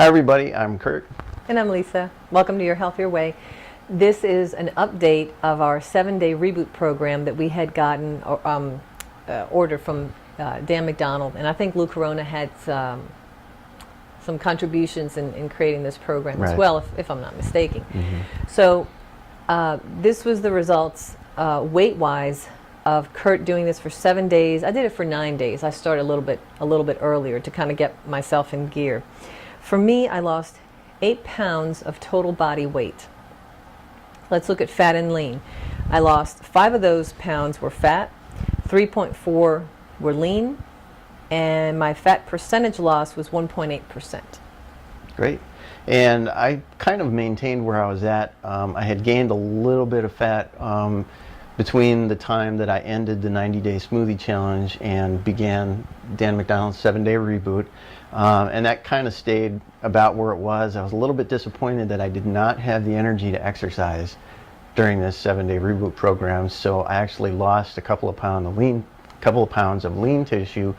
Hi everybody, I'm Kurt. And I'm Lisa. Welcome to Your Healthier Way. This is an update of our 7-day reboot program that we had gotten order from Dan McDonald, and I think Lou Corona had some contributions in creating this program as well, if I'm not mistaken. So this was the results weight-wise of Kurt doing this for 7 days. I did it for 9 days. I started a little bit earlier to kind of get myself in gear. For me, I lost 8 pounds of total body weight. Let's look at fat and lean. I lost 5 of those pounds were fat, 3.4 were lean, and my fat percentage loss was 1.8%. Great. And I kind of maintained where I was at. I had gained a little bit of fat between the time that I ended the 90-day smoothie challenge and began Dan McDonald's 7-day reboot. And that kind of stayed about where it was. I was a little bit disappointed that I did not have the energy to exercise during this 7-day reboot program, so I actually lost a couple of pounds of lean tissue,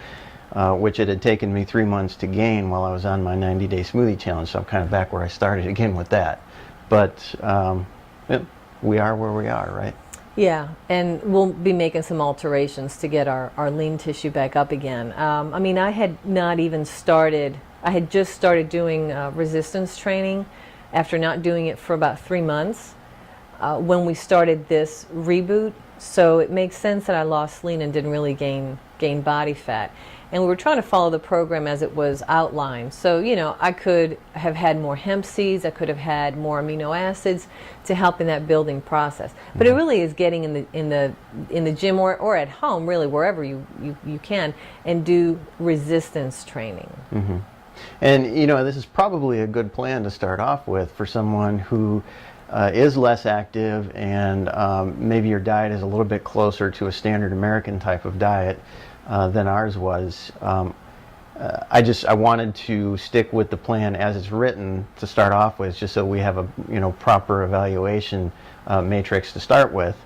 which it had taken me 3 months to gain while I was on my 90-day smoothie challenge. So I'm kind of back where I started again with that. But we are where we are, right? Yeah, and we'll be making some alterations to get our lean tissue back up again. I mean, I had not even started, I had just started doing resistance training after not doing it for about 3 months when we started this reboot. So it makes sense that I lost lean and didn't really gain body fat. And we were trying to follow the program as it was outlined. So, you know, I could have had more hemp seeds, I could have had more amino acids to help in that building process. But it really is getting in the gym or at home, really, wherever you can, and do resistance training. And, you know, this is probably a good plan to start off with for someone who is less active and maybe your diet is a little bit closer to a standard American type of diet than ours was. I wanted to stick with the plan as it's written to start off with, just so we have a proper evaluation matrix to start with.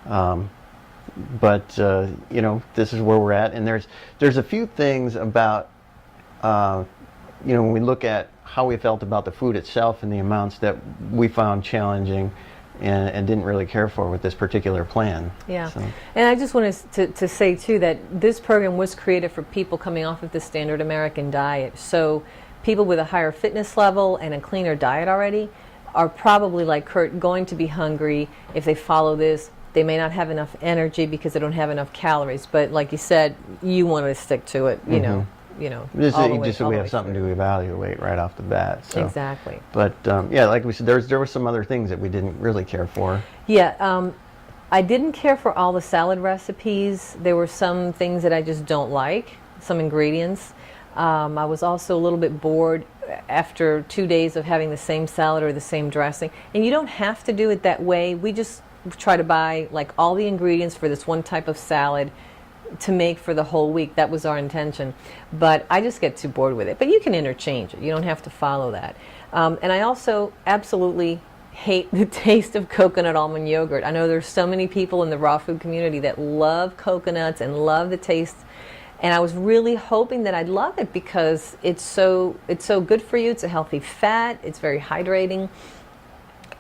But this is where we're at, and there's a few things about when we look at how we felt about the food itself and the amounts that we found challenging and didn't really care for with this particular plan. Yeah, so. And I just wanted to say too that this program was created for people coming off of the standard American diet. So people with a higher fitness level and a cleaner diet already are probably, like Kurt, going to be hungry. If they follow this, they may not have enough energy because they don't have enough calories. But like you said, you want to stick to it, you know. Just so we have something to evaluate right off the bat. So. Exactly. But yeah, like we said, there were some other things that we didn't really care for. Yeah, I didn't care for all the salad recipes. There were some things that I just don't like, some ingredients. I was also a little bit bored after 2 days of having the same salad or the same dressing. And you don't have to do it that way. We just try to buy like all the ingredients for this one type of salad to make for the whole week. That was our intention, but I just get too bored with it. But you can interchange it. You don't have to follow that. And I also absolutely hate the taste of coconut almond yogurt. I know there's so many people in the raw food community that love coconuts and love the taste, and I was really hoping that I'd love it because it's so good for you. It's a healthy fat. It's very hydrating.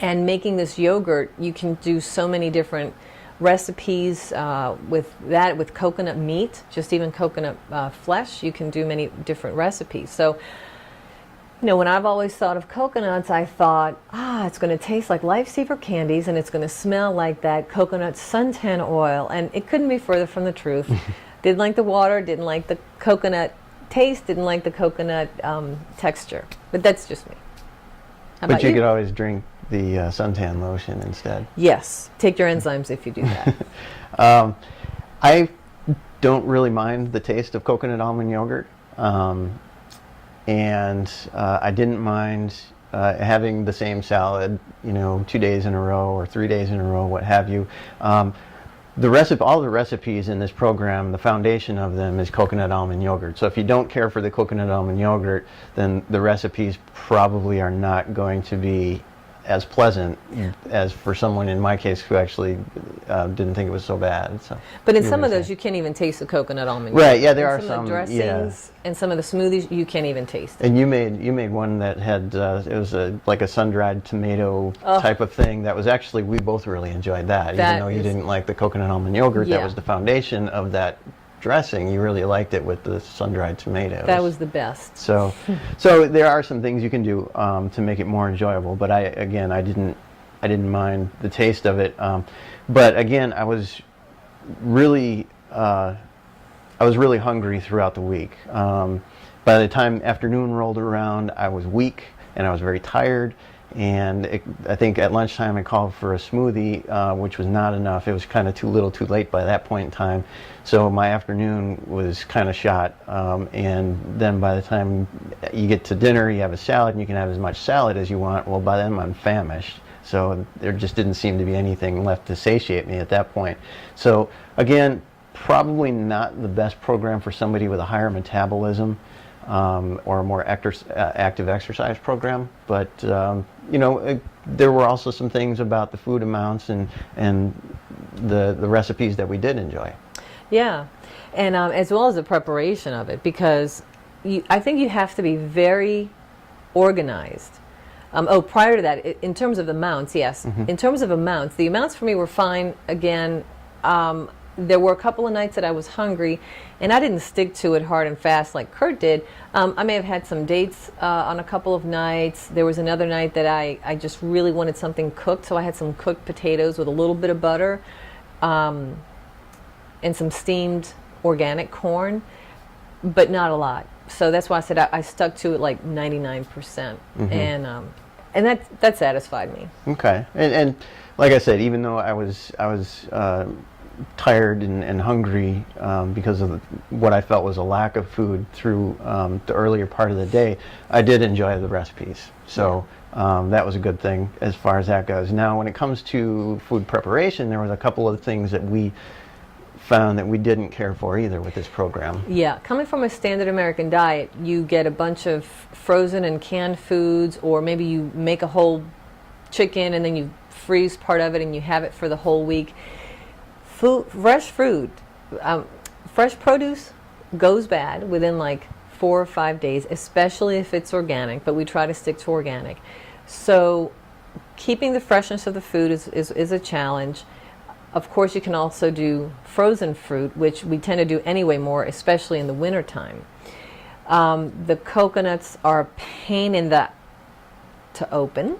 And making this yogurt, you can do so many different recipes with coconut meat, just even coconut flesh. You can do many different recipes. So, when I've always thought of coconuts, I thought, it's going to taste like Lifesaver candies and it's going to smell like that coconut suntan oil. And it couldn't be further from the truth. Didn't like the water, didn't like the coconut taste, didn't like the coconut texture. But that's just me. But you could always drink the suntan lotion instead. Yes, take your enzymes if you do that. I don't really mind the taste of coconut almond yogurt, and I didn't mind having the same salad, 2 days in a row or 3 days in a row, what have you. All the recipes in this program, the foundation of them is coconut almond yogurt. So if you don't care for the coconut almond yogurt, then the recipes probably are not going to be as pleasant as for someone in my case who actually didn't think it was so bad. So, But in some of those, you can't even taste the coconut almond. Right? Yeah, there are some of the some. dressings and some of the smoothies you can't even taste. And you made one that had it was like a sun-dried tomato type of thing. That was actually, we both really enjoyed that. Even though you didn't like the coconut almond yogurt, that was the foundation of that dressing. You really liked it with the sun-dried tomatoes. That was the best. So there are some things you can do to make it more enjoyable. But I didn't mind the taste of it. But again, I was really hungry throughout the week. By the time afternoon rolled around, I was weak and I was very tired. And I think at lunchtime I called for a smoothie, which was not enough. It was kind of too little too late by that point in time. So my afternoon was kind of shot. And then by the time you get to dinner, you have a salad, and you can have as much salad as you want. Well, by then I'm famished. So there just didn't seem to be anything left to satiate me at that point. So again, probably not the best program for somebody with a higher metabolism. Or a more active exercise program, but there were also some things about the food amounts and the recipes that we did enjoy. Yeah, and as well as the preparation of it, because I think you have to be very organized. Prior to that, in terms of amounts, yes. In terms of amounts, the amounts for me were fine. Again, there were a couple of nights that I was hungry, and I didn't stick to it hard and fast like Kurt did. I may have had some dates on a couple of nights. There was another night that I just really wanted something cooked, so I had some cooked potatoes with a little bit of butter and some steamed organic corn, but not a lot. So that's why I said I stuck to it like 99%, and that satisfied me. Okay, and like I said, even though I was tired and hungry because of what I felt was a lack of food through the earlier part of the day, I did enjoy the recipes. So that was a good thing as far as that goes. Now, when it comes to food preparation, there was a couple of things that we found that we didn't care for either with this program. Yeah, coming from a standard American diet, you get a bunch of frozen and canned foods, or maybe you make a whole chicken and then you freeze part of it and you have it for the whole week. Fresh produce goes bad within like 4 or 5 days, especially if it's organic, but we try to stick to organic. So keeping the freshness of the food is a challenge. Of course, you can also do frozen fruit, which we tend to do anyway more, especially in the wintertime. The coconuts are a pain to open.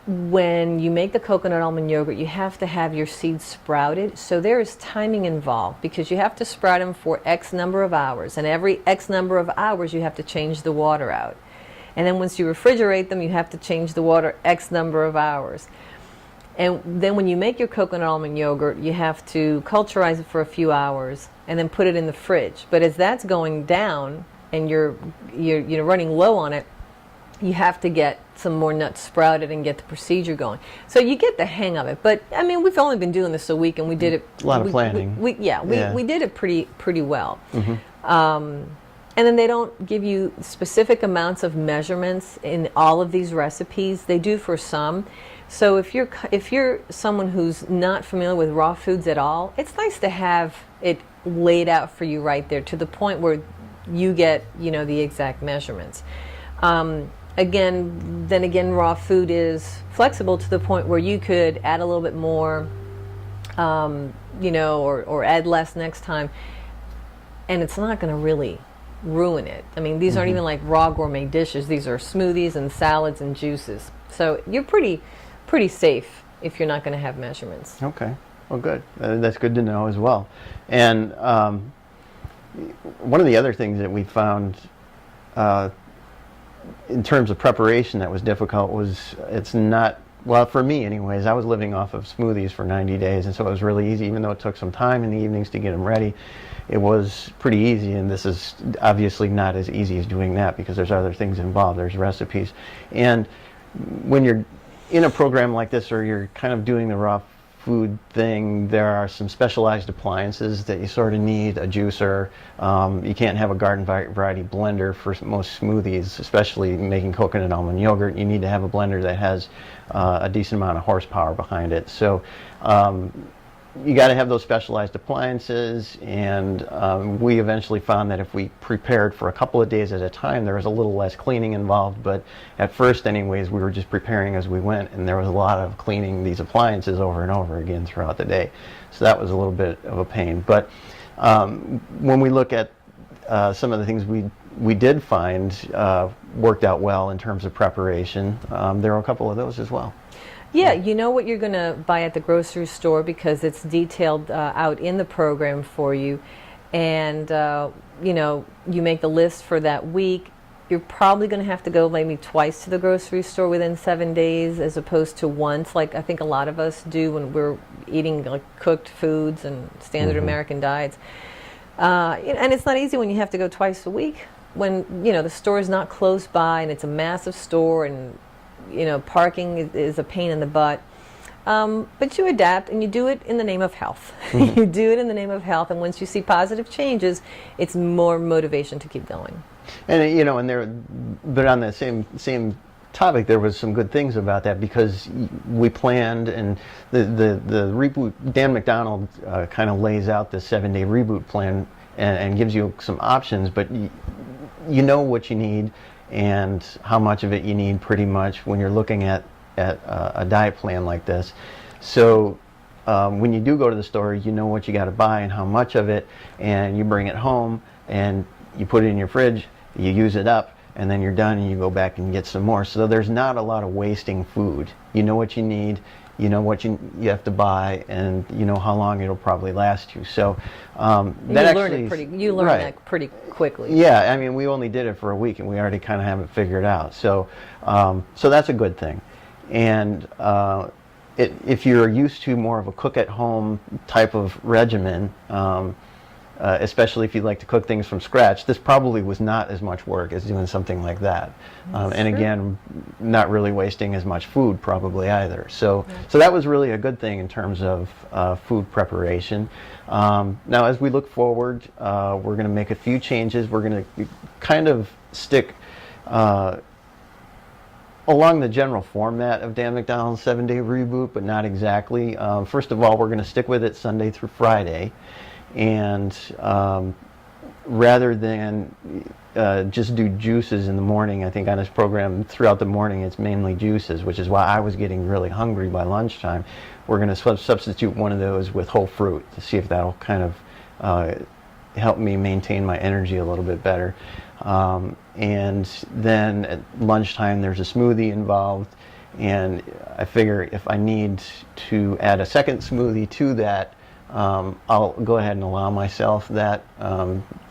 When you make the coconut almond yogurt, you have to have your seeds sprouted. So there is timing involved, because you have to sprout them for X number of hours. And every X number of hours, you have to change the water out. And then once you refrigerate them, you have to change the water X number of hours. And then when you make your coconut almond yogurt, you have to culturize it for a few hours and then put it in the fridge. But as that's going down and you're running low on it, you have to get some more nuts sprouted and get the procedure going. So you get the hang of it. But I mean, we've only been doing this a week, and we did it. A lot of planning. We did it pretty well. And then they don't give you specific amounts of measurements in all of these recipes. They do for some. So if you're someone who's not familiar with raw foods at all, it's nice to have it laid out for you right there, to the point where you get the exact measurements. Again, raw food is flexible to the point where you could add a little bit more, or add less next time, and it's not going to really ruin it. I mean, these aren't even like raw gourmet dishes. These are smoothies and salads and juices. So you're pretty safe if you're not going to have measurements. Okay, well, good. That's good to know as well. And one of the other things that we found in terms of preparation that was difficult was, it's not, well, for me anyways, I was living off of smoothies for 90 days, and so it was really easy. Even though it took some time in the evenings to get them ready, it was pretty easy. And this is obviously not as easy as doing that, because there's other things involved. There's recipes. And when you're in a program like this, or you're kind of doing the raw food thing, there are some specialized appliances that you sort of need, a juicer. You can't have a garden variety blender for most smoothies, especially making coconut almond yogurt. You need to have a blender that has a decent amount of horsepower behind it. So you got to have those specialized appliances, and we eventually found that if we prepared for a couple of days at a time, there was a little less cleaning involved, but at first anyways, we were just preparing as we went, and there was a lot of cleaning these appliances over and over again throughout the day. So that was a little bit of a pain. But when we look at some of the things we did find worked out well in terms of preparation, there are a couple of those as well. Yeah, you know what you're going to buy at the grocery store because it's detailed out in the program for you. And, you know, you make the list for that week. You're probably going to have to go maybe twice to the grocery store within 7 days as opposed to once, like I think a lot of us do when we're eating like cooked foods and standard American diets. And it's not easy when you have to go twice a week when, you know, the store is not close by and it's a massive store and you know, parking is a pain in the butt. But you adapt and you do it in the name of health. You do it in the name of health, and once you see positive changes, it's more motivation to keep going. And you know, but on the same topic, there was some good things about that because we planned, and the Reboot, Dan McDonald kind of lays out the 7-day Reboot plan and gives you some options, but you know what you need and how much of it you need pretty much when you're looking at a diet plan like this. So when you do go to the store, you know what you got to buy and how much of it, and you bring it home and you put it in your fridge, you use it up, and then you're done and you go back and get some more. So there's not a lot of wasting food. You know what you need, you know what you have to buy, and you know how long it'll probably last you. So you learn that pretty quickly. Yeah, I mean, we only did it for a week, and we already kind of have it figured out. So, so that's a good thing. And if you're used to more of a cook-at-home type of regimen, especially if you like to cook things from scratch, this probably was not as much work as doing something like that. And again, not really wasting as much food probably either. So that was really a good thing in terms of food preparation. Now as we look forward, we're going to make a few changes. We're going to kind of stick along the general format of Dan McDonald's 7-day Reboot, but not exactly. First of all, we're going to stick with it Sunday through Friday. And rather than just do juices in the morning, I think on this program throughout the morning it's mainly juices, which is why I was getting really hungry by lunchtime. We're going to substitute one of those with whole fruit to see if that'll kind of help me maintain my energy a little bit better. And then at lunchtime there's a smoothie involved, and I figure if I need to add a second smoothie to that, I'll go ahead and allow myself that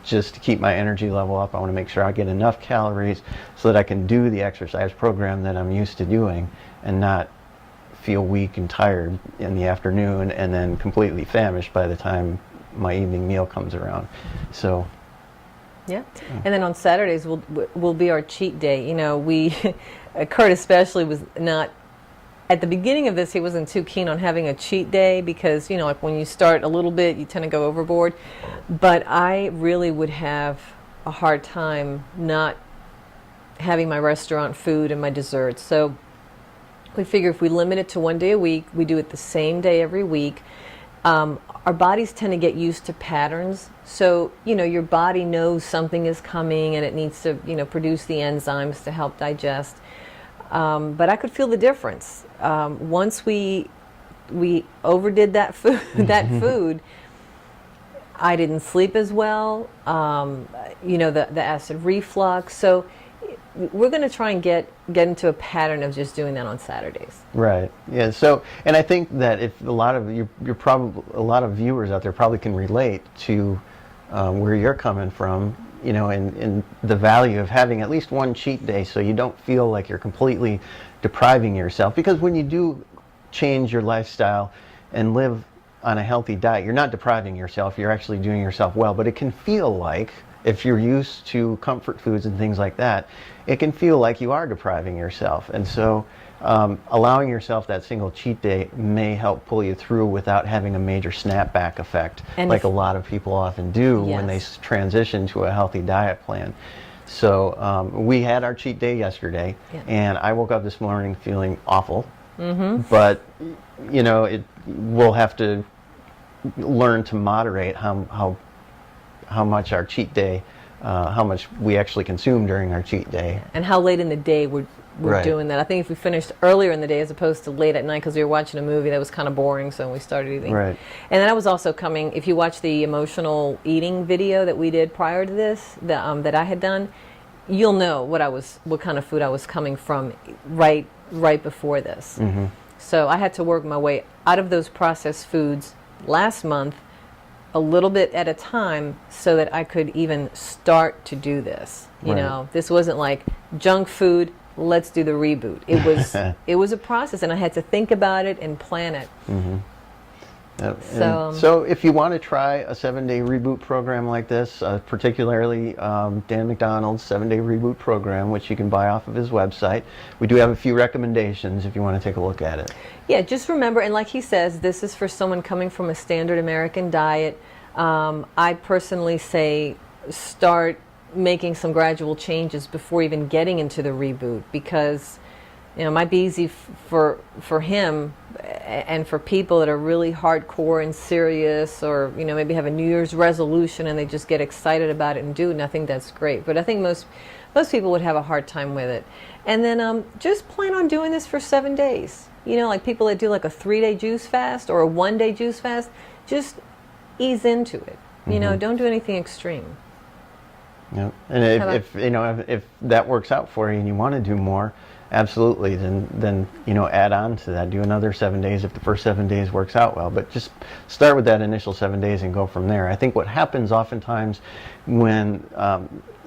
just to keep my energy level up. I want to make sure I get enough calories so that I can do the exercise program that I'm used to doing and not feel weak and tired in the afternoon and then completely famished by the time my evening meal comes around. So yeah. And then on Saturdays will be our cheat day. You know, Kurt especially was not, at the beginning of this, he wasn't too keen on having a cheat day because, you know, like when you start a little bit, you tend to go overboard. But I really would have a hard time not having my restaurant food and my desserts. So we figure if we limit it to 1 day a week, we do it the same day every week. Our bodies tend to get used to patterns. So, you know, your body knows something is coming and it needs to, you know, produce the enzymes to help digest. But I could feel the difference. Once we overdid that food, I didn't sleep as well. You know, the acid reflux. So we're going to try and get into a pattern of just doing that on Saturdays. Right. Yeah. So, and I think that if a lot of a lot of viewers out there probably can relate to where you're coming from. You know, and the value of having at least one cheat day so you don't feel like you're completely depriving yourself. Because when you do change your lifestyle and live on a healthy diet, you're not depriving yourself, you're actually doing yourself well. But it can feel like if you're used to comfort foods and things like that, it can feel like you are depriving yourself. And so allowing yourself that single cheat day may help pull you through without having a major snapback effect, And like a lot of people often do when they Yes. transition to a healthy diet plan. So we had our cheat day yesterday, and I woke up this morning feeling awful. But you know, we'll have to learn to moderate how much our cheat day, how much we actually consume during our cheat day. And how late in the day we're Right. doing that. I think if we finished earlier in the day as opposed to late at night because we were watching a movie that was kind of boring, so we started eating. Right. And then I was also coming, if you watch the emotional eating video that we did prior to this, that I had done, you'll know what kind of food I was coming from right before this. So I had to work my way out of those processed foods last month a little bit at a time so that I could even start to do this. You Right. know, this wasn't like junk food, let's do the reboot. It was a process, and I had to think about it and plan it. So if you want to try a 7-day reboot program like this, particularly Dan McDonald's 7-day reboot program, which you can buy off of his website, we do have a few recommendations if you want to take a look at it. Yeah, just remember, and like he says, this is for someone coming from a standard American diet. I personally say start making some gradual changes before even getting into the reboot, because you know, it might be easy for him and for people that are really hardcore and serious, or you know, maybe have a New Year's resolution and they just get excited about it and do it, and I think that's great. But I think most people would have a hard time with it. And then just plan on doing this for 7 days. You know, like people that do like a 3-day juice fast or a 1-day juice fast, just ease into it. You know, don't do anything extreme. Yeah. And if you know, if that works out for you and you want to do more, absolutely, then you know, add on to that. Do another 7 days if the first 7 days works out well. But just start with that initial 7 days and go from there. I think what happens oftentimes when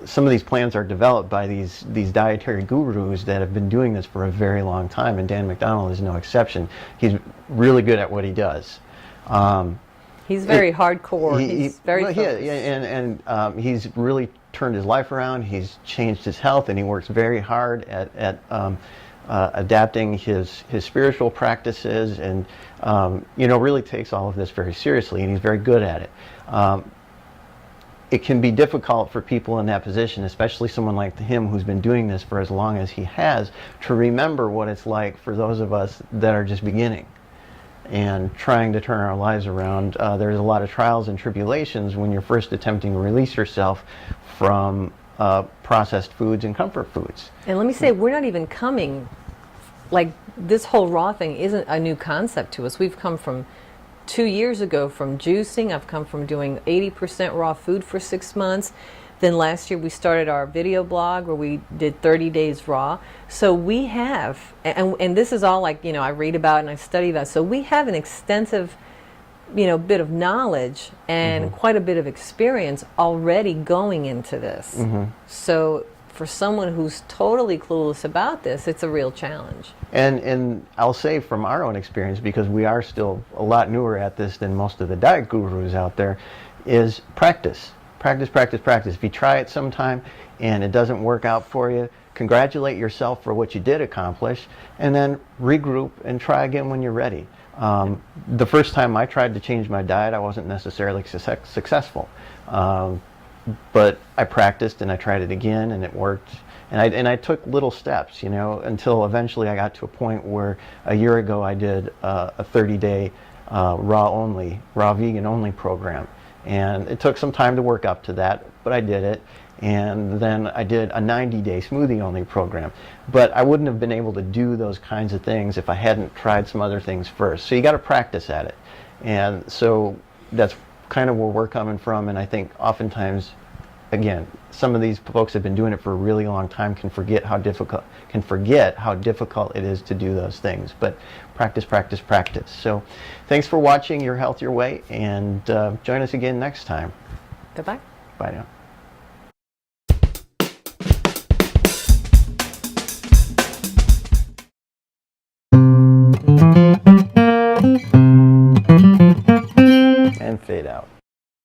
some of these plans are developed by these dietary gurus that have been doing this for a very long time, and Dan McDonald is no exception. He's really good at what he does. He's very hardcore. He's very well, focused. and he's really turned his life around. He's changed his health, and he works very hard at adapting his spiritual practices, and you know, really takes all of this very seriously, and he's very good at it. It can be difficult for people in that position, especially someone like him who's been doing this for as long as he has, to remember what it's like for those of us that are just beginning and trying to turn our lives around. There's a lot of trials and tribulations when you're first attempting to release yourself from processed foods and comfort foods. And let me say, we're not even coming, like this whole raw thing isn't a new concept to us. We've come from 2 years ago from juicing. I've come from doing 80% raw food for 6 months. Then last year we started our video blog where we did 30 days raw. So we have, and this is all like, you know, I read about and I study about. So we have an extensive, you know, bit of knowledge and quite a bit of experience already going into this. So for someone who's totally clueless about this, it's a real challenge. And I'll say from our own experience, because we are still a lot newer at this than most of the diet gurus out there, is practice. Practice, practice, practice. If you try it sometime and it doesn't work out for you, congratulate yourself for what you did accomplish, and then regroup and try again when you're ready. The first time I tried to change my diet, I wasn't necessarily successful. But I practiced and I tried it again, and it worked. And I took little steps, you know, until eventually I got to a point where a year ago I did a 30-day raw vegan only program. And it took some time to work up to that, but I did it. And then I did a 90-day smoothie only program. But I wouldn't have been able to do those kinds of things if I hadn't tried some other things first. So you got to practice at it. And so that's kind of where we're coming from. And I think oftentimes, again, some of these folks have been doing it for a really long time can forget how difficult it is to do those things. But practice, practice, practice. So thanks for watching Your Health Your Way, and join us again next time. Bye-bye. Bye now.